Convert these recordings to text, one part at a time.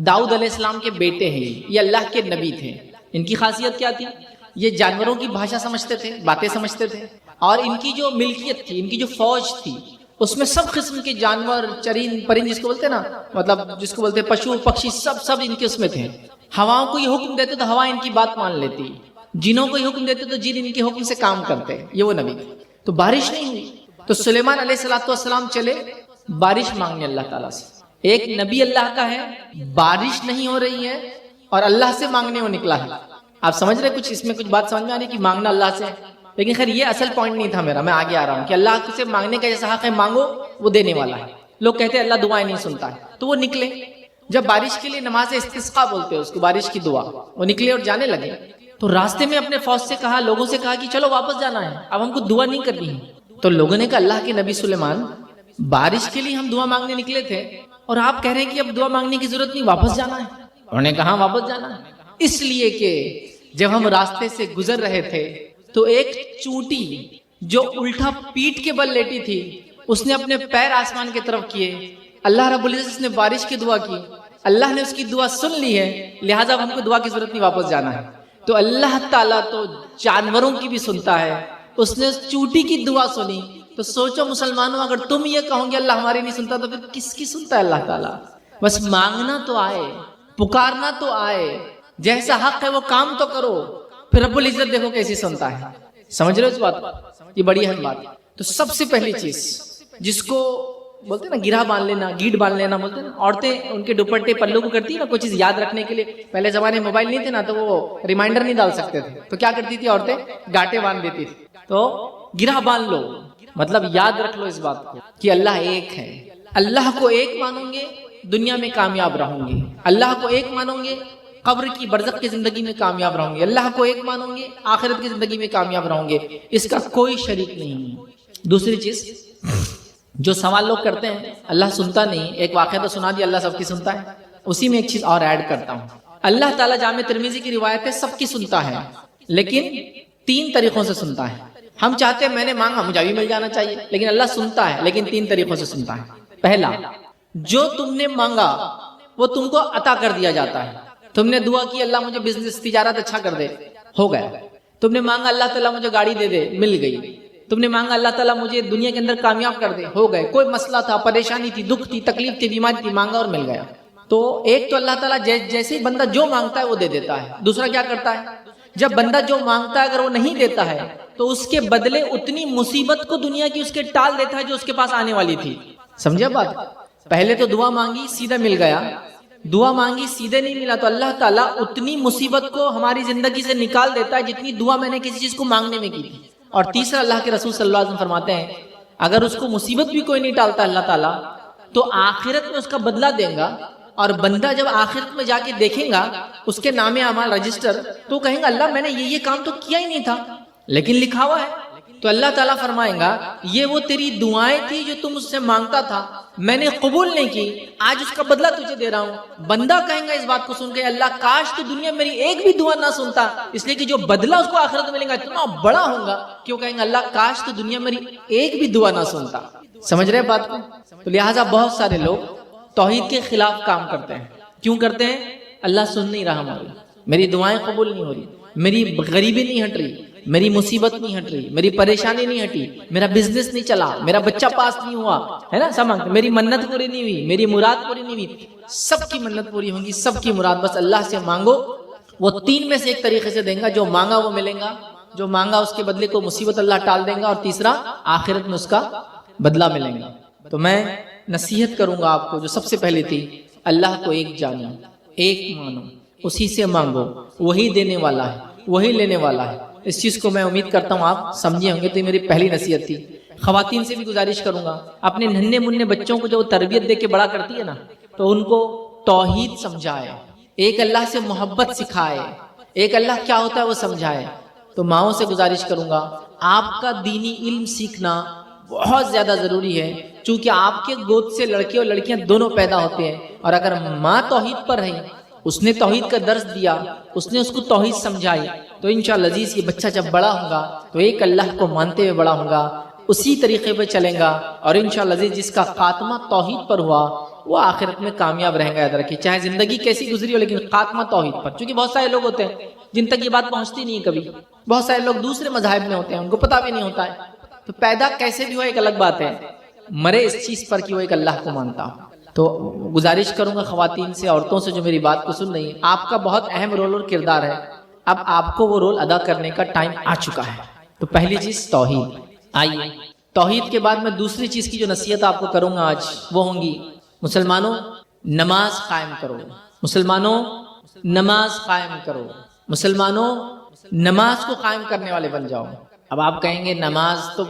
داؤد علیہ السلام کے بیٹے ہیں، یہ اللہ کے نبی تھے. ان کی خاصیت کیا تھی؟ یہ جانوروں کی بھاشا سمجھتے تھے، باتیں سمجھتے تھے، اور ان کی جو ملکیت تھی، ان کی جو فوج تھی، اس میں سب قسم کے جانور، چرند پرند جس کو بولتے ہیں نا، مطلب جس کو بولتے ہیں پشو پکشی، سب ان کے اس میں تھے. ہواؤں کو یہ حکم دیتے تو ہوا ان کی بات مان لیتی، جنوں کو یہ حکم دیتے تو جن ان کے حکم سے کام کرتے. یہ وہ نبی تھے. تو بارش نہیں ہوئی تو سلیمان علیہ السلام چلے بارش مانگنے اللہ تعالیٰ سے. ایک نبی اللہ کا ہے، بارش نہیں ہو رہی ہے اور اللہ سے مانگنے وہ نکلا ہے. آپ سمجھ رہے کچھ اس میں کچھ بات سمجھ میں آ رہی کہ مانگنا اللہ سے ہے. لیکن خیر یہ اصل پوائنٹ نہیں تھا میرا، میں آگے آ رہا ہوں کہ اللہ سے مانگنے کا جیسا حق ہے، مانگو وہ دینے والا ہے. لوگ کہتے ہیں اللہ دعائیں نہیں سنتا ہے، تو وہ نکلے جب بارش کے لیے نماز استسقاء بولتے ہیں اس کو، بارش کی دعا، وہ نکلے اور جانے لگے. تو راستے میں اپنے فوج سے کہا، لوگوں سے کہا کہ چلو واپس جانا ہے، اب ہم کو دعا نہیں کرنی ہے. تو لوگوں نے کہا اللہ کے نبی سلیمان، بارش کے لیے ہم دعا مانگنے نکلے تھے اور آپ کہہ رہے ہیں کہ اب دعا مانگنے کی ضرورت نہیں، واپس جانا ہے. انہوں نے کہا واپس جانا ہے، اس لیے کہ جب ہم راستے سے گزر رہے تھے تو ایک چونٹی جو الٹا پیٹ کے بل لیٹی تھی، اس نے اپنے پیر آسمان کی طرف کیے. اللہ رب العزت نے بارش کی دعا کی، اللہ نے اس کی دعا سن لی ہے، لہٰذا ہم کو دعا کی ضرورت نہیں، واپس جانا ہے. تو اللہ تعالیٰ تو جانوروں کی بھی سنتا ہے، اس نے اس چونٹی کی دعا سنی. تو سوچو مسلمانوں، اگر تم یہ کہو گے اللہ ہماری نہیں سنتا تو پھر کس کی سنتا ہے اللہ تعالیٰ؟ بس مانگنا تو آئے، پکارنا تو آئے، جیسا حق ہے وہ کام تو کرو، پھر رب العزت دیکھو کیسی سنتا ہے. سمجھ رہے ہو اس بات کو؟ یہ بڑی اہم بات. تو سب سے پہلی چیز جس کو بولتے ہیں نا گرہ باندھ لینا، گیٹ باندھ لینا بولتے ہیں نا، عورتیں ان کے دوپٹے پلو کو کرتی ہے نا کوئی چیز یاد رکھنے کے لیے. پہلے زمانے میں موبائل نہیں تھے نا تو وہ ریمائنڈر نہیں ڈال سکتے تھے، تو کیا کرتی تھی عورتیں؟ گاٹے باندھ دیتی تھی. تو گرہ باندھ لو، مطلب یاد رکھ لو اس بات کو کہ اللہ ایک ہے. اللہ کو ایک مانو گے دنیا میں کامیاب رہوں گے، اللہ کو ایک مانو گے قبر کی برزخ کی زندگی میں کامیاب رہوں گے، اللہ کو ایک مانو گے آخرت کی زندگی میں کامیاب رہوں گے. اس کا کوئی شریک نہیں ہے. دوسری چیز جو سوال لوگ کرتے ہیں اللہ سنتا نہیں، ایک واقعہ تو سنا دیا اللہ سب کی سنتا ہے، اسی میں ایک چیز اور ایڈ کرتا ہوں. اللہ تعالیٰ جامع ترمذی کی روایت ہے سب کی سنتا ہے، لیکن 3 طریقوں سے سنتا ہے. ہم چاہتے ہیں میں نے مانگا مجھے بھی مل جانا چاہیے، لیکن اللہ سنتا ہے لیکن 3 طریقوں سے سنتا ہے. پہلا، جو تم نے مانگا وہ تم کو عطا کر دیا جاتا ہے. تم نے دعا کی اللہ مجھے بزنس تجارت اچھا کر دے، ہو گیا. تم نے مانگا اللہ تعالیٰ مجھے گاڑی دے دے، مل گئی. تم نے مانگا اللہ تعالیٰ مجھے دنیا کے اندر کامیاب کر دے، ہو گئے. کوئی مسئلہ تھا، پریشانی تھی، دکھ تھی، تکلیف تھی، بیماری تھی، مانگا اور مل گیا. تو ایک تو اللہ تعالیٰ جیسے ہی بندہ جو مانگتا ہے وہ دے دیتا ہے. دوسرا کیا کرتا ہے؟ جب بندہ جو مانگتا ہے اگر وہ نہیں دیتا ہے تو اس کے بدلے اتنی مصیبت کو دنیا کی اس کے ٹال دیتا ہے جو اس کے پاس آنے والی تھی. سمجھا بات؟ پہلے تو دعا مانگی سیدھا مل گیا، دعا مانگی سیدھے نہیں ملا، تو اللہ تعالیٰ اتنی مصیبت کو ہماری زندگی سے نکال دیتا ہے جتنی دعا میں نے کسی چیز کو مانگنے میں کی تھی. اور تیسرا اللہ کے رسول صلی اللہ علیہ وسلم فرماتے ہیں اگر اس کو مصیبت بھی کوئی نہیں ٹالتا اللہ تعالیٰ تو آخرت میں اس کا بدلہ دیں گا. اور بندہ جب آخرت میں جا کے دیکھیں گا اس کے نام اعمال رجسٹر تو کہیں گا اللہ میں نے یہ کام تو کیا ہی نہیں تھا لیکن لکھا ہوا ہے. تو اللہ تعالیٰ فرمائیں گا یہ وہ تیری دعائیں تھی جو تم اس سے مانگتا تھا، میں نے قبول نہیں کی، آج اس کا بدلہ تجھے دے رہا ہوں. بندہ کہیں گا اس بات کو سن کے اللہ کاش تو دنیا میں میری ایک بھی دعا نہ سنتا، اس لیے کہ جو بدلہ اس کو آخرت میں ملے گا اتنا بڑا ہوگا کہ وہ کہیں گا اللہ کاش تو دنیا میں میری ایک بھی دعا نہ سنتا. سمجھ رہے بات کو؟ تو لہٰذا بہت سارے لوگ توحید کے خلاف کام کرتے ہیں. کیوں کرتے ہیں؟ اللہ سن نہیں رہا ہماری، میری دعائیں قبول نہیں ہو رہی، میری غریبی نہیں ہٹ رہی، میری مصیبت نہیں ہٹ رہی، میری پریشانی نہیں ہٹی، میرا بزنس نہیں چلا، میرا بچہ پاس نہیں ہوا، ہے نا سمجھ، میری منت پوری نہیں ہوئی، میری مراد پوری نہیں ہوئی. سب کی منت پوری ہوگی، سب کی مراد. بس اللہ سے مانگو، وہ 3 میں سے ایک طریقے سے دیں گا. جو مانگا وہ ملے گا، جو مانگا اس کے بدلے کو مصیبت اللہ ٹال دیں گا، اور تیسرا آخرت میں اس کا بدلہ ملے گا. تو میں نصیحت کروں گا آپ کو جو سب سے پہلے تھی، اللہ کو ایک جانو، ایک مانو، اسی سے مانگو، وہی دینے والا ہے، وہی لینے والا ہے. اس چیز کو میں امید کرتا ہوں آپ سمجھے ہوں گے. تو یہ میری پہلی نصیحت تھی. خواتین سے بھی گزارش کروں گا اپنے ننھے منھے بچوں کو جو تربیت دے کے بڑا کرتی ہے نا تو ان کو توحید سمجھائے، ایک اللہ سے محبت سکھائے، ایک اللہ کیا ہوتا ہے وہ سمجھائے. تو ماؤں سے گزارش کروں گا آپ کا دینی علم سیکھنا بہت زیادہ ضروری ہے، چونکہ آپ کے گود سے لڑکے اور لڑکیاں دونوں پیدا ہوتے ہیں. اور اگر ماں توحید پر رہی، اس نے توحید کا درس دیا، اس نے اس کو توحید سمجھائی، تو انشاءاللہ عزیز یہ بچہ جب بڑا ہوگا تو ایک اللہ کو مانتے ہوئے بڑا ہوگا، اسی طریقے پہ چلیں گا. اور انشاءاللہ عزیز جس کا خاتمہ توحید پر ہوا وہ آخرت میں کامیاب رہیں گا. یاد رکھیے چاہے زندگی کیسی گزری ہو لیکن خاتمہ توحید پر. چونکہ بہت سارے لوگ ہوتے ہیں جن تک یہ بات پہنچتی نہیں ہے کبھی. بہت سارے لوگ دوسرے مذاہب میں ہوتے ہیں ان کو پتہ بھی نہیں ہوتا ہے. تو پیدا کیسے بھی ہو ایک الگ بات ہے, مرے اس چیز پر کہ وہ ایک اللہ کو مانتا ہو. تو گزارش کروں گا خواتین سے, عورتوں سے جو میری بات کو سن رہی ہیں, آپ کا بہت اہم رول اور کردار ہے. اب آپ کو وہ رول ادا کرنے کا ٹائم آ چکا ہے. تو پہلی چیز توحید. آئیے توحید کے بعد میں دوسری چیز کی جو نصیحت آپ کو کروں گا آج وہ ہوں گی, مسلمانوں نماز قائم کرو. مسلمانوں نماز قائم کرو. مسلمانوں نماز کو قائم کرنے والے بن جاؤ. اب آپ کہیں گے نماز تو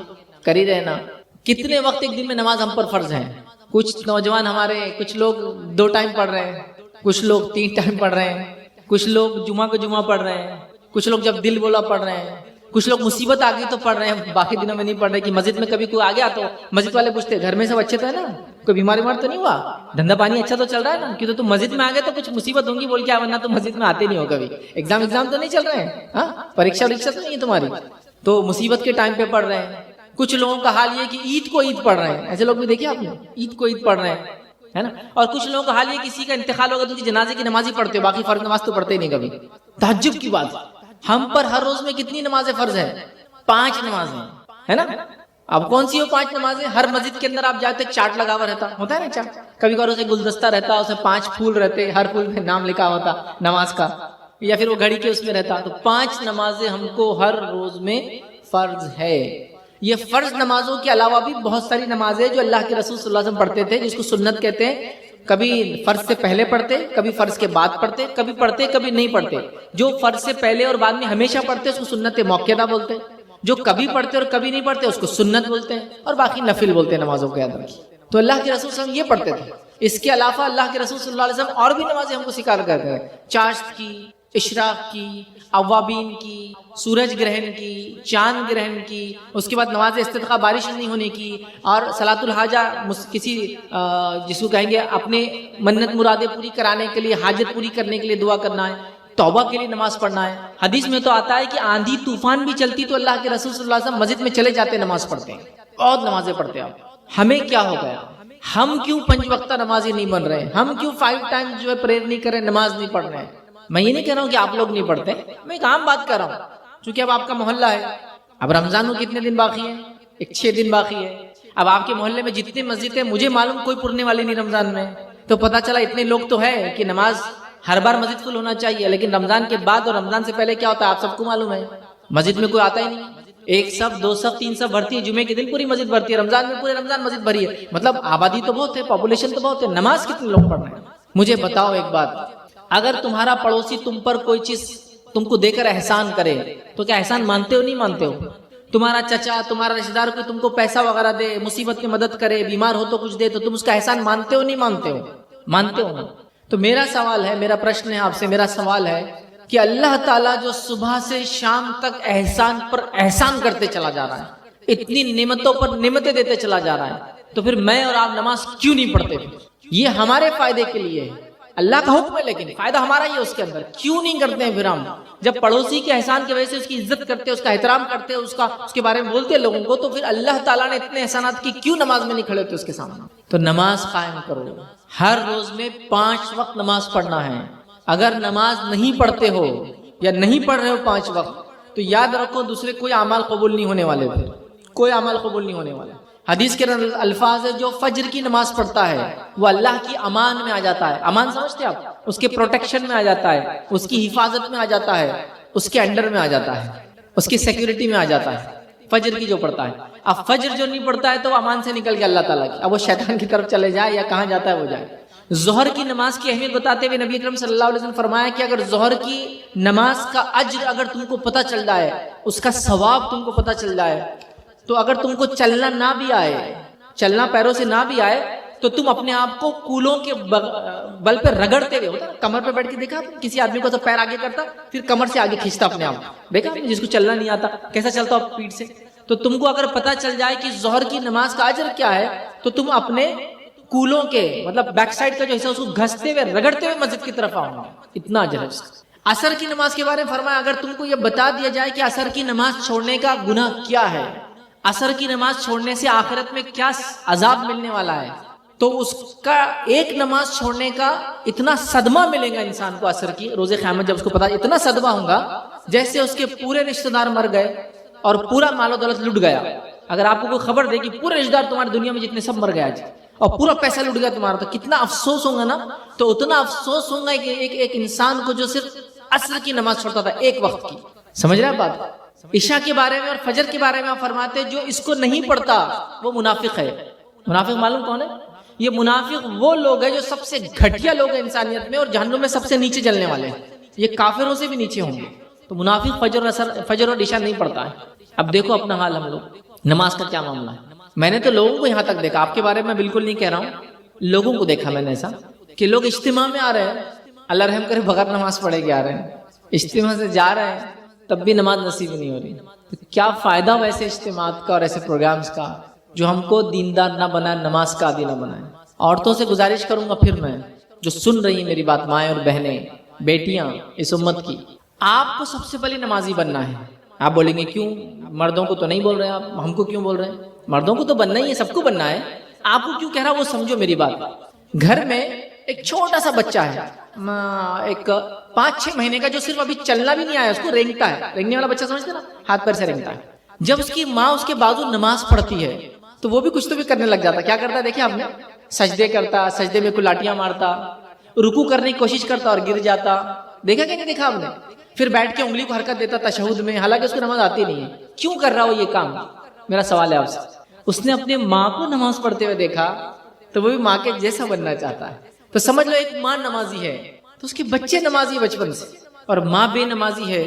کر ہی رہے نا, کتنے وقت ایک دن میں نماز ہم پر فرض ہے؟ کچھ نوجوان ہمارے, کچھ لوگ 2 ٹائم پڑھ رہے ہیں, کچھ لوگ 3 ٹائم پڑھ رہے ہیں, کچھ لوگ جمعہ کو جمعہ پڑھ رہے ہیں, کچھ لوگ جب دل بولا پڑھ رہے ہیں, کچھ لوگ مصیبت آ گئی تو پڑھ رہے ہیں, باقی دنوں میں نہیں پڑھ رہے. کہ مسجد میں کبھی کوئی آ گیا تو مسجد والے پوچھتے گھر میں سب اچھے تو ہے نا, کوئی بیمار تو نہیں ہوا, دھندا پانی اچھا تو چل رہا ہے نا, کیوں تو تم مسجد میں آ گئے تو کچھ مصیبت ہوں گی بول کے, ورنہ تو مسجد میں آتے نہیں ہو کبھی. ایگزام تو نہیں چل رہے ہیں, ہاں پریکشا تو نہیں ہے تمہاری, تو مصیبت کے ٹائم پہ پڑھ رہے ہیں. کچھ لوگوں کا حال یہ کہ عید کو عید پڑھ رہے ہیں, ایسے لوگ بھی دیکھے آپ نے, عید کو عید پڑھ رہے ہیں, ہے نا. اور کچھ لوگوں کا حال یہ کسی کا انتقال ہوگا تو جنازے کی نماز ہی پڑھتے ہو, باقی فرض نماز تو پڑھتے ہی نہیں کبھی. تہجد کی بات, ہم پر ہر روز میں کتنی نمازیں فرض ہیں؟ 5 نمازیں, ہے نا. اب کون سی ہو 5 نمازیں؟ ہر مسجد کے اندر آپ جاتے چارٹ لگا ہوا رہتا ہوتا ہے نا, چارٹ. کبھی کبھار اسے گلدستہ رہتا, اسے 5 پھول رہتے, ہر پھول میں نام لکھا ہوتا نماز کا, یا پھر وہ گھڑی کے اس میں رہتا. تو 5 نمازیں ہم کو ہر روز میں فرض ہے. یہ فرض نمازوں کے علاوہ بھی بہت ساری نمازیں جو اللہ کے رسول صلی اللہ علیہ وسلم پڑھتے تھے, جس کو سنت کہتے ہیں. کبھی فرض سے پہلے پڑھتے, کبھی فرض کے بعد پڑھتے, کبھی نہیں پڑھتے. جو فرض سے پہلے اور بعد میں ہمیشہ پڑھتے اس کو سنت موقعہ بولتے ہیں. جو کبھی پڑھتے اور کبھی نہیں پڑھتے اس کو سنت بولتے ہیں, اور باقی نفل بولتے ہیں نمازوں کے. یاد رکھیے تو اللہ کے رسول صلی اللہ علیہ وسلم یہ پڑھتے تھے. اس کے علاوہ اللہ کے رسول صلی اللہ علیہ وسلم اور بھی نمازیں ہم کو سکھا کرتے ہیں. چاشت کی, اشراق کی, اوابین کی, سورج گرہن کی, چاند گرہن کی, اس کے بعد نماز استسقاء بارش نہیں ہونے کی, اور صلاۃ الحاجہ کسی جس کو کہیں گے اپنے منت مرادیں پوری کرانے کے لیے, حاجت پوری کرنے کے لیے دعا کرنا ہے, توبہ کے لیے نماز پڑھنا ہے. حدیث میں تو آتا ہے کہ آندھی طوفان بھی چلتی تو اللہ کے رسول صلی اللہ علیہ وسلم مسجد میں چلے جاتے, نماز پڑھتے ہیں. بہت نمازیں پڑھتے ہیں. آپ ہمیں کیا ہو گیا, ہم کیوں 5 وقتہ نمازی نہیں بن رہے, ہم کیوں 5 ٹائم جو ہے پریئر نہیں کر رہے, نماز نہیں پڑھ رہے ہیں. میں یہ نہیں کہہ رہا ہوں کہ آپ لوگ نہیں پڑھتے, میں ایک عام بات کر رہا ہوں. چونکہ اب آپ کا محلہ ہے, اب رمضان کو کتنے دن باقی ہیں؟ ایک 6 دن باقی ہے. اب آپ کے محلے میں جتنے مسجد ہیں مجھے معلوم کوئی پڑھنے والے نہیں رمضان میں, تو پتہ چلا اتنے لوگ تو ہے کہ نماز ہر بار مسجد فل ہونا چاہیے, لیکن رمضان کے بعد اور رمضان سے پہلے کیا ہوتا ہے آپ سب کو معلوم ہے, مسجد میں کوئی آتا ہی نہیں. 1 صف 2 صف 3 صف بھرتی ہے, جمعے کے دن پوری مسجد بھرتی ہے, رمضان میں پورے رمضان مسجد بھری ہے. مطلب آبادی تو بہت ہے, پاپولیشن تو بہت ہے, نماز کتنے لوگ پڑھ رہے ہیں؟ مجھے بتاؤ ایک بات, اگر تمہارا پڑوسی تم پر کوئی چیز تم کو دے کر احسان کرے تو کیا احسان مانتے ہو نہیں مانتے ہو؟ تمہارا چچا, تمہارا رشتہ دار کوئی تم کو پیسہ وغیرہ دے, مصیبت میں مدد کرے, بیمار ہو تو کچھ دے, تو تم اس کا احسان مانتے ہو نہیں مانتے ہو؟ مانتے ہو نا. تو میرا سوال ہے, میرا پرشن ہے آپ سے, میرا سوال ہے کہ اللہ تعالیٰ جو صبح سے شام تک احسان پر احسان کرتے چلا جا رہا ہے, اتنی نعمتوں پر نعمتیں دیتے چلا جا رہا ہے, تو پھر میں اور آپ نماز کیوں نہیں پڑھتے؟ یہ ہمارے فائدے کے لیے ہے, اللہ کا حکم ہے, لیکن فائدہ ہمارا ہی ہے اس کے اندر. کیوں نہیں کرتے ہیں پھر ہم؟ جب پڑوسی کے احسان کی وجہ سے اس کی عزت کرتے, اس کا احترام کرتے, اس کے بارے میں بولتے ہیں لوگوں کو, تو پھر اللہ تعالیٰ نے اتنے احسانات کی کیوں نماز میں نہیں کھڑے ہوتے اس کے سامنے؟ تو نماز قائم کرو. ہر روز میں 5 وقت نماز پڑھنا ہے. اگر نماز نہیں پڑھتے ہو یا نہیں پڑھ رہے ہو 5 وقت, تو یاد رکھو دوسرے کوئی اعمال قبول نہیں ہونے والے, پھر کوئی اعمال قبول نہیں ہونے والے. حدیث کے الفاظ ہے, جو فجر کی نماز پڑھتا ہے وہ اللہ کی امان میں آ جاتا ہے. امان سمجھتے آپ؟ اس کے پروٹیکشن میں آ جاتا ہے, اس کی حفاظت میں آ جاتا ہے, اس کے انڈر میں آ جاتا ہے, اس کی سیکیورٹی میں آ جاتا ہے. فجر کی جو پڑھتا ہے. اب فجر جو نہیں پڑھتا ہے تو وہ امان سے نکل گیا اللہ تعالیٰ کی, اب وہ شیطان کی طرف چلے جائے یا کہاں جاتا ہے وہ جائے. ظہر کی نماز کی اہمیت بتاتے ہوئے نبی اکرم صلی اللہ علیہ وسلم فرمایا کہ اگر ظہر کی نماز کا اجر اگر تم کو پتہ چل جائے, اس کا ثواب تم کو پتہ چل جائے, تو اگر تم کو چلنا نہ بھی آئے, چلنا پیروں سے نہ بھی آئے, تو تم اپنے آپ کو کولوں کے بل پہ رگڑتے ہوئے, ہوتا کمر پہ بیٹھ کے دیکھا کسی آدمی کو تو پیر آگے کرتا پھر کمر سے آگے کھینچتا اپنے آپ, دیکھا جس کو چلنا نہیں آتا کیسا چلتا آپ پیٹھ سے. تو تم کو اگر پتہ چل جائے کہ ظہر کی نماز کا اجر کیا ہے, تو تم اپنے کولوں کے مطلب بیک سائڈ کا جو حصہ اس کو گھستے ہوئے رگڑتے ہوئے مسجد کی طرف آؤں گا, اتنا اجر ہے. عصر کی نماز کے بارے میں فرمایا, اگر تم کو یہ بتا دیا جائے کہ عصر کی نماز چھوڑنے کا گناہ کیا ہے, عصر کی نماز چھوڑنے سے آخرت میں کیا عذاب ملنے والا ہے, تو اس کا ایک نماز چھوڑنے کا اتنا صدمہ ملے گا انسان کو عصر کی روز قیامت، جب اس کو پتا اتنا صدمہ ہوگا جیسے اس کے پورے رشتہ دار مر گئے اور پورا مال و دولت لٹ گیا. اگر آپ کو کوئی خبر دے کہ پورے رشتہ دار تمہاری دنیا میں جتنے سب مر گئے آج اور پورا پیسہ لٹ گیا تمہارا، تو کتنا افسوس ہوگا نا. تو اتنا افسوس ہوگا کہ ایک انسان کو جو صرف عصر کی نماز چھوڑتا تھا ایک وقت کی. سمجھ رہے ہیں بات؟ عشاء کے بارے میں اور فجر کے بارے میں آپ فرماتے جو اس کو نہیں پڑھتا وہ منافق ہے. منافق معلوم کون ہے؟ یہ منافق وہ لوگ ہیں جو سب سے گھٹیا لوگ ہیں انسانیت میں اور جہنم میں سب سے نیچے جلنے والے ہیں. یہ کافروں سے بھی نیچے ہوں گے. تو منافق فجر اور عشاء نہیں پڑھتا ہے. اب دیکھو اپنا حال ہم لوگ، نماز کا کیا معاملہ ہے. میں نے تو لوگوں کو یہاں تک دیکھا، آپ کے بارے میں بالکل نہیں کہہ رہا ہوں، لوگوں کو دیکھا میں نے ایسا کہ لوگ اجتماع میں آ رہے ہیں، اللہ رحم کرے بغیر نماز پڑھے کے آ رہے ہیں، اجتماع سے جا رہے ہیں تب بھی نماز نصیب نہیں ہو رہی. تو کیا فائدہ ویسے اجتماعات کا اور ایسے پروگرامز کا جو ہم کو دیندار نہ بنائے، نماز کا عادی نہ بنائے. عورتوں سے گزارش کروں گا پھر میں، جو سن رہی ہیں میری بات، مائیں اور بہنیں، بیٹیاں اس امت کی، آپ کو سب سے پہلے نمازی بننا ہے. آپ بولیں گے کیوں؟ مردوں کو تو نہیں بول رہے آپ، ہم کو کیوں بول رہے ہیں؟ مردوں کو تو بننا ہی ہے، سب کو بننا ہے. آپ کو کیوں کہہ رہا وہ سمجھو میری بات. گھر میں ایک چھوٹا سا بچہ ہے، ایک 5-6 مہینے کا، جو صرف ابھی چلنا بھی نہیں آیا، اس کو رینگتا ہے. رینگنے والا بچہ سمجھتے نا، ہاتھ پیر سے رینگتا ہے. جب اس کی ماں اس کے بازو نماز پڑھتی ہے تو وہ بھی کچھ تو بھی کرنے لگ جاتا. کیا کرتا ہے دیکھیں آپ نے؟ سجدے کرتا، سجدے میں کلاٹیاں مارتا، رکوع کرنے کی کوشش کرتا اور گر جاتا. دیکھا کہ نہیں دیکھا آپ نے؟ پھر بیٹھ کے انگلی کو حرکت دیتا تشہد میں، حالانکہ اس کو نماز آتی نہیں ہے. کیوں کر رہا ہو یہ کام؟ میرا سوال ہے آپ سے. اس نے اپنے ماں کو نماز پڑھتے ہوئے دیکھا تو وہ بھی ماں کے جیسا بننا چاہتا ہے. تو سمجھ لو ایک ماں نمازی ہے تو اس کے بچے نمازی بچپن سے، اور ماں بے نمازی ہے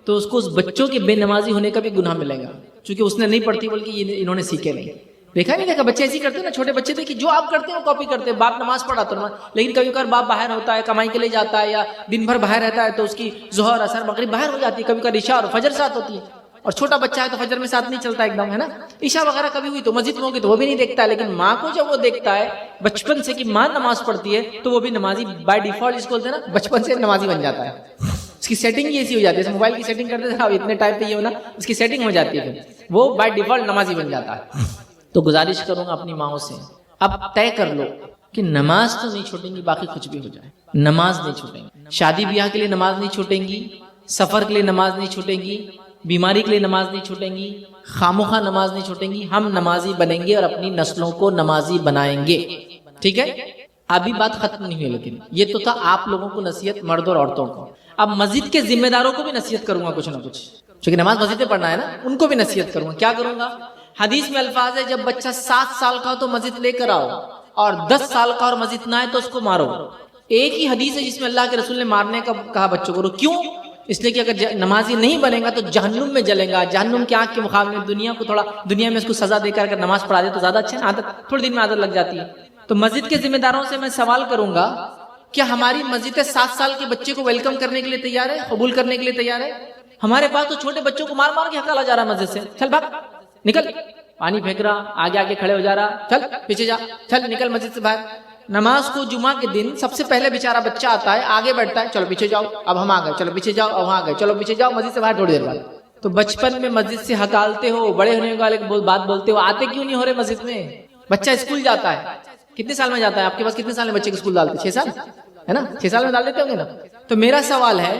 تو اس کو اس بچوں کے بے نمازی ہونے کا بھی گناہ ملے گا، کیونکہ اس نے نہیں پڑھتی بلکہ انہوں نے سیکھے نہیں. دیکھا نہیں دیکھا؟ بچے ایسے کرتے ہیں نا، چھوٹے بچے دیکھیں جو آپ کرتے ہیں وہ کاپی کرتے ہیں. باپ نماز پڑھا تو نماز، لیکن کبھی کبھار باپ باہر ہوتا ہے، کمائی کے لیے جاتا ہے یا دن بھر باہر رہتا ہے تو اس کی ظہر اثر مغرب باہر ہو جاتی ہے. کبھی کبھار عشاء اور فجر ساتھ ہوتی ہے، اور چھوٹا بچہ ہے تو فجر میں ساتھ نہیں چلتا ایک دم، ہے نا. عشاء وغیرہ کبھی ہوئی تو مسجد میں ہوگی تو وہ بھی نہیں دیکھتا ہے. لیکن ماں کو جب وہ دیکھتا ہے بچپن سے کہ ماں نماز پڑھتی ہے تو وہ بھی نمازی بائی ڈیفالٹ، اس کو بولتے ہیں نا بچپن سے نمازی بن جاتا ہے. اس کی سیٹنگ ہی ایسی ہو جاتی ہے، موبائل کی سیٹنگ کرتے تھے اتنے ٹائپ پہ یہ ہونا، اس کی سیٹنگ ہو جاتی ہے، پھر وہ بائی ڈیفالٹ نمازی بن جاتا ہے. تو گزارش کروں گا اپنی ماؤں سے، اب طے کر لو کہ نماز تو نہیں چھوٹیں گی، باقی کچھ بھی ہو جائے نماز نہیں چھوٹیں گی. شادی بیاہ کے لیے نماز نہیں چھوٹیں گی، سفر کے لیے نماز نہیں چھوٹیں گی، بیماری کے لیے نماز نہیں چھوٹیں گی، خاموخواہ نماز نہیں چھوٹیں گی. ہم نمازی بنیں گے اور اپنی نسلوں کو نمازی بنائیں گے. ٹھیک ہے؟ ابھی بات ختم نہیں ہوئی، لیکن یہ تو تھا آپ لوگوں کو نصیحت، مرد اور عورتوں کو. اب مسجد کے ذمہ داروں کو بھی نصیحت کروں گا کچھ نہ کچھ، چونکہ نماز مسجد میں پڑھنا ہے نا، ان کو بھی نصیحت کروں گا. کیا کروں گا؟ حدیث میں الفاظ ہے جب بچہ 7 سال کا ہو تو مسجد لے کر آؤ، اور 10 سال کا اور مسجد نہ آئے تو اس کو مارو. ایک ہی حدیث ہے جس میں اللہ کے رسول نے مارنے کا کہا بچوں کو. کیوں؟ اس لیے کہ اگر نمازی نہیں بنے گا تو جہنم میں جلے گا. جہنم کی آنکھ کے مقابلے میں دنیا کو تھوڑا، دنیا میں اس کو سزا دے کر اگر نماز پڑھا دے تو زیادہ اچھا ہے. عادت تھوڑے دن میں عادت لگ جاتی ہے. تو مسجد کے ذمہ داروں سے میں سوال کروں گا، کیا ہماری مسجد 7 سال کے بچے کو ویلکم کرنے کے لیے تیار ہے، قبول کرنے کے لیے تیار ہے؟ ہمارے پاس تو چھوٹے بچوں کو مار مار کے ہکالا جا رہا ہے مسجد سے. چل بھاگ، نکل، پانی پھینک رہا، آگے آگے کھڑے ہو جا رہا، چل پیچھے جا، چل نکل مسجد سے باہر. نماز کو جمعہ کے دن سب سے پہلے بیچارہ بچہ آتا ہے، آگے بیٹھتا ہے، چلو پیچھے جاؤ، اب ہم آ گئے، چلو پیچھے جاؤ، اب ہم آ گئے، چلو پیچھے جاؤ، مسجد سے باہر تھوڑی دیر بعد. تو بچپن میں مسجد سے ہکالتے ہو، بڑے ہونے والے بات بولتے ہو، آتے کیوں نہیں ہو رہے مسجد میں؟ بچہ اسکول جاتا ہے، کتنے سال میں جاتا ہے؟ آپ کے پاس کتنے سال میں بچے کو اسکول ڈالتے؟ 6 سال ہے نا، 6 سال میں ڈال دیتے ہوں گے نا. تو میرا سوال ہے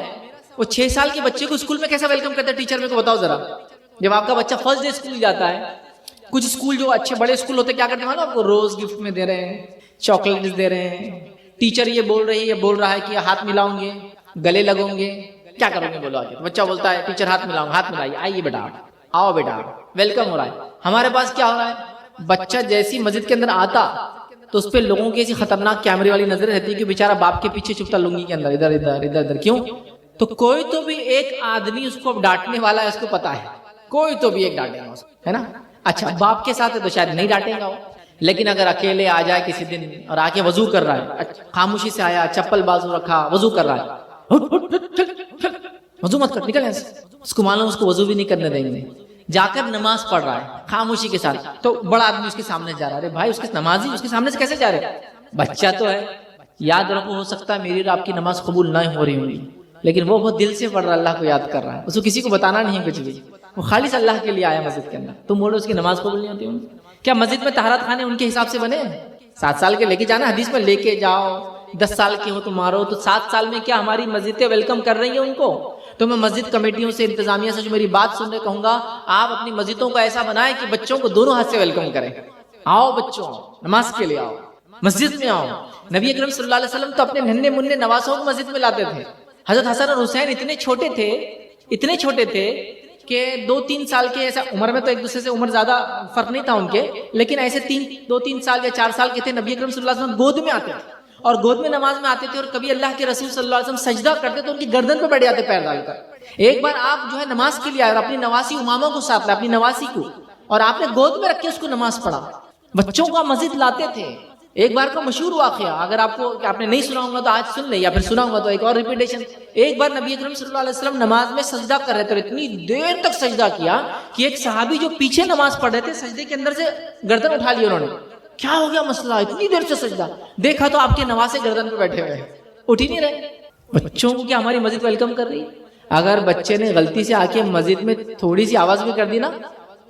وہ 6 سال کے بچے کو اسکول میں کیسا ویلکم کرتے ہیں ٹیچر؟ میرے کو بتاؤ ذرا. جب آپ کا بچہ فرسٹ ڈے اسکول جاتا ہے، کچھ اسکول جو اچھے بڑے اسکول ہوتے کیا کرتے ہیں آپ کو؟ روز گفٹ میں دے رہے ہیں، چاکلیٹس دے رہے ہیں. ٹیچر یہ بول رہا ہے کہ ہاتھ ملاؤں گے، گلے لگوں گے، کیا کرو گے بولو آگے؟ بچہ بولتا ہے ٹیچر ہاتھ ملاؤں، ہاتھ ملائیے، آئیے بیٹا، آؤ بیٹا، ویلکم ہو رہا ہے. ہمارے پاس کیا ہو رہا ہے؟ بچہ جیسی مسجد کے اندر آتا تو اس پہ لوگوں کی ایسی خطرناک کیمرے والی نظر رہتی ہے کہ بیچارہ باپ کے پیچھے چھپتا لنگی کے اندر، ادھر ادھر ادھر ادھر. کیوں؟ تو کوئی تو بھی ایک آدمی اس کو ڈانٹنے والا ہے، اس کو پتا ہے، کوئی تو بھی ایک ڈانٹے گا، ہے نا. اچھا باپ کے ساتھ ہے تو شاید نہیں ڈانٹے گا وہ، لیکن اگر اکیلے آ جائے کسی دن اور آ کے وضو کر رہا ہے، خاموشی سے آیا، چپل بازو رکھا، وضو کر رہا ہے، وضو مت کر، نکل ایسے، اس کو معلوم اس کو وضو بھی نہیں کرنے دیں گے. جا کر نماز پڑھ رہا ہے خاموشی کے ساتھ، تو بڑا آدمی اس کے سامنے جا رہا ہے، ارے بھائی اس کے نمازی اس کے سامنے سے کیسے جا رہے؟ بچہ تو ہے. یاد رکھو ہو سکتا ہے میری اور آپ کی نماز قبول نہ ہو رہی ہوگی، لیکن وہ بہت دل سے پڑھ رہا ہے، اللہ کو یاد کر رہا ہے، اس کو کسی کو بتانا نہیں کچھ بھی، وہ خالص اللہ کے لیے آیا مسجد کے اندر. تم بولو اس کی نماز قبول نہیں ہوتی ہوگی؟ کیا مسجد میں طہارت خانے ان کے حساب سے بنے ہیں؟ 7 سال کے لے کے جانا، حدیث میں لے کے جاؤ، 10 سال کے ہو تو مارو، تو 7 سال میں کیا ہماری مسجدیں ویلکم کر رہی ہیں ان کو؟ تو میں مسجد کمیٹیوں سے، انتظامیہ سے جو میری بات سن رہے کہوں گا، آپ اپنی مسجدوں کو ایسا بنائیں کہ بچوں کو دونوں ہاتھ سے ویلکم کریں. آؤ بچوں، نماز کے لیے آؤ، مسجد میں آؤ. نبی اکرم صلی اللہ علیہ وسلم تو اپنے ننھے منھے نواسوں کو مسجد میں لاتے تھے. حضرت حسن اور حسین اتنے چھوٹے تھے کہ 2-3 سال کے، ایسا عمر میں تو ایک دوسرے سے عمر زیادہ فرق نہیں تھا ان کے، لیکن ایسے 2-3 سال یا 4 سال کے تھے. نبی اکرم صلی اللہ علیہ وسلم گود میں آتے تھے اور گود میں نماز میں آتے تھے، اور کبھی اللہ کے رسول صلی اللہ علیہ وسلم سجدہ کرتے تو ان کی گردن پہ بیٹھ جاتے پیر ڈال کر. ایک بار آپ جو ہے نماز کے لیے آئے اور اپنی نواسی اماموں کو ساتھ لائے، اپنی نواسی کو، اور آپ نے گود میں رکھ کے اس کو نماز پڑھا. بچوں کو مسجد لاتے تھے. ایک بار کا مشہور واقعہ، اگر آپ نے نہیں سنا ہوگا تو آج سن لیں، یا پھر سنا ہوگا تو ایک اور ریپیٹیشن. ایک بار نبی اکرم صلی اللہ علیہ وسلم نماز میں سجدہ کر رہے تھے، اور اتنی دیر تک سجدہ کیا کہ ایک صحابی جو پیچھے نماز پڑھ رہے تھے، سجدے کے اندر سے گردن اٹھا لی انہوں نے. کیا ہو گیا مسئلہ، اتنی دیر سے سجدہ؟ دیکھا تو آپ کے نواسے گردن پہ بیٹھے ہوئے، اٹھ ہی نہیں رہے. بچوں کو کیا ہماری مسجد ویلکم کر رہی ہے؟ اگر بچے نے غلطی سے آ کے مسجد میں تھوڑی سی آواز بھی کر دی نا،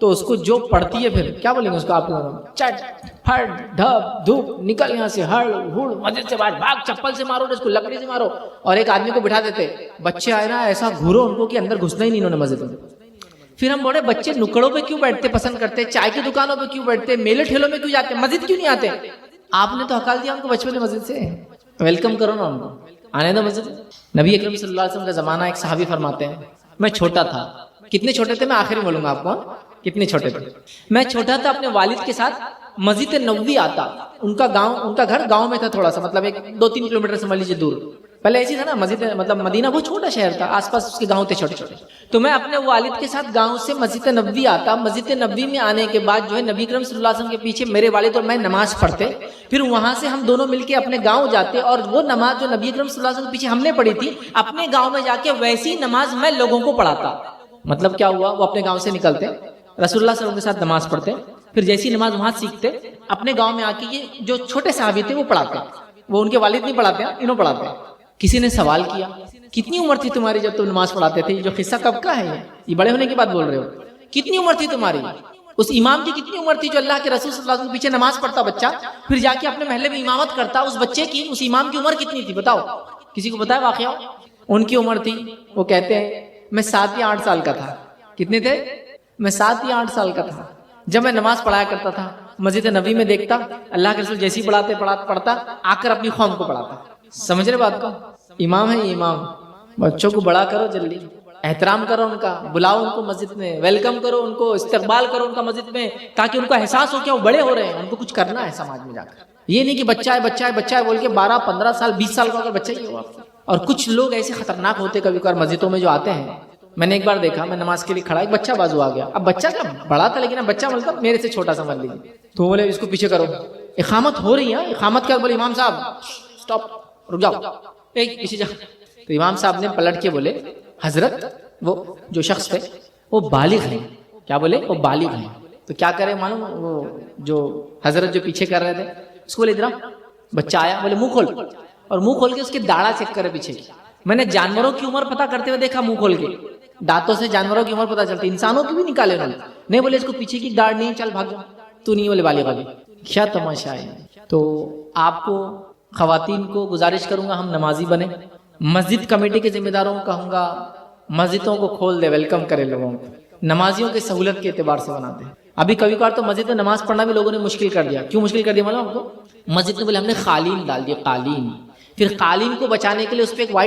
تو اس کو جو پڑتی ہے پھر کیا بولیں گے اس کو آپ لوگ؟ چٹ پھٹ دھپ دھوپ، نکل یہاں سے، ہڑ ہڑ، مسجد سے باہر بھاگ، چپل سے مارو، اس کو لکڑی سے مارو. اور ایک آدمی کو بٹھا دیتے، بچے آئے نا ایسا گھورو ان کو کہ اندر گھسنا ہی نہیں انہوں نے مسجد میں. پھر ہم بولے بچے نکڑوں پہ کیوں بیٹھتے پسند کرتے، چائے کی دکانوں پہ کیوں بیٹھتے، میلے ٹھیلوں میں کیوں جاتے، مسجد کیوں نہیں آتے؟ آپ نے تو ہکال دیا ان کو بچپن میں مسجد سے. ویلکم کرو نا ان کو، آنے دو مسجد. نبی اکرم صلی اللہ علیہ وسلم کا زمانہ، ایک صحابی فرماتے ہیں میں چھوٹا تھا. کتنے چھوٹے تھے میں آخری بولوں گا آپ کو، کتنے چھوٹے تھے. میں چھوٹا تھا، اپنے والد کے ساتھ مسجد نبوی آتا. ان کا گھر گاؤں میں تھا، تھوڑا سا مطلب 2-3 کلومیٹر سے مان لیجیے دور. پہلے ایسی تھا نا مسجد، مطلب مدینہ بہت چھوٹا شہر تھا، آس پاس اس کے گاؤں تھے چھوٹے چھوٹے. تو میں اپنے والد کے ساتھ گاؤں سے مسجد نبوی آتا. مسجد نبوی میں آنے کے بعد جو ہے نبی اکرم صلی اللہ علیہ وسلم کے پیچھے میرے والد اور میں نماز پڑھتے. پھر وہاں سے ہم دونوں مل کے اپنے گاؤں جاتے، اور وہ نماز جو نبی اکرم صلی اللہ علیہ وسلم کے پیچھے ہم نے پڑھی تھی، اپنے گاؤں میں جا کے ویسی نماز میں لوگوں کو پڑھاتا. مطلب کیا ہوا، وہ اپنے گاؤں سے نکلتے، رسول اللہ صلی اللہ علیہ وسلم کے ساتھ نماز پڑھتے، پھر جیسی نماز وہاں سیکھتے، اپنے گاؤں میں آ کے یہ جو چھوٹے صحابی تھے وہ پڑھاتے. وہ ان کے والد نہیں پڑھاتے، انہوں پڑھاتے. کسی نے سوال کیا کتنی عمر تھی تمہاری جب تم نماز پڑھاتے تھے؟ جو قصہ کب کا ہے یہ بڑے ہونے کی بات بول رہے ہو. کتنی عمر تھی تمہاری؟ اس امام کی کتنی عمر تھی جو اللہ کے رسول صلی اللہ علیہ وسلم کے پیچھے نماز پڑھتا بچہ، پھر جا کے اپنے محلے میں امامت کرتا؟ اس بچے کی، اس امام کی عمر کتنی تھی بتاؤ؟ کسی کو بتایا واقعہ؟ ان کی عمر تھی، وہ کہتے ہیں میں 7 یا 8 سال کا تھا. کتنے تھے؟ میں 7 یا 8 سال کا تھا جب میں نماز پڑھایا کرتا تھا. مسجد نبی میں دیکھتا اللہ کے رسول جیسی پڑھتا آ کر اپنی قوم کو پڑھاتا. سمجھ رہے بات کو؟ امام ہے یہ امام. بچوں کو بڑا کرو، جلدی احترام کرو ان کا، بلاؤ ان کو مسجد میں، ویلکم کرو ان کو، استقبال کرو ان کا مسجد میں، تاکہ ان کو احساس ہو کہ وہ بڑے ہو رہے ہیں، ان کو کچھ کرنا ہے سماج میں جا کر. یہ نہیں کہ بچہ ہے بول کے 12-15 سال 20 سال کا اگر بچہ ہی ہوا. اور کچھ لوگ ایسے خطرناک ہوتے کبھی کبھار مسجدوں میں جو آتے ہیں. میں نے ایک بار دیکھا، میں نماز کے لیے کھڑا، ایک بچہ بازو آ گیا. اب بچہ کیا بڑا تھا، لیکن اب بچہ مطلب میرے سے چھوٹا سمجھ لیجیے. تو بولے اس کو پیچھے کرو، اقامت ہو رہی ہے. اقامت کیا؟ بولے امام صاحب سٹاپ، رک جاؤ، کسی جگہ. تو امام صاحب نے پلٹ کے بولے حضرت، وہ جو شخص تھے وہ بالغ ہیں. کیا بولے؟ وہ بالغ ہیں. تو کیا کرے معلوم؟ وہ جو حضرت جو پیچھے کر رہے تھے اس کو بولے ادھر. بچہ آیا، بولے منہ کھول، اور منہ کھول کے اس کے داڑھا چیک کرے پیچھے کی. میں نے جانوروں کی عمر پتہ کرتے ہوئے دیکھا منہ کھول کے. دانتوں سے جانوروں کی عمر پتہ چلتی، انسانوں کی بھی نکالے انہوں نے. نہیں بولے اس کو پیچھے کی داڑھ نہیں، چل بھاگ جا تو نہیں. بولے بالغ ابھی. کیا تماشا ہے. تو آپ کو، خواتین کو گزارش کروں گا ہم نمازی بنے. مسجد کمیٹی کے ذمہ داروں کو کہوں گا مسجدوں کو کھول دے، ویلکم کرے لوگوں کو. نمازیوں کی سہولت کے اعتبار سے بنا دے. ابھی کبھی کبھار تو مسجد میں نماز پڑھنا بھی لوگوں نے مشکل کر دیا. کیوں مشکل کر دیا معلوم آپ کو؟ مسجد میں بولے ہم نے قالین ڈال دی، قالین. پھر قالین کو بچانے کے لیے اس پہ ایک وائٹ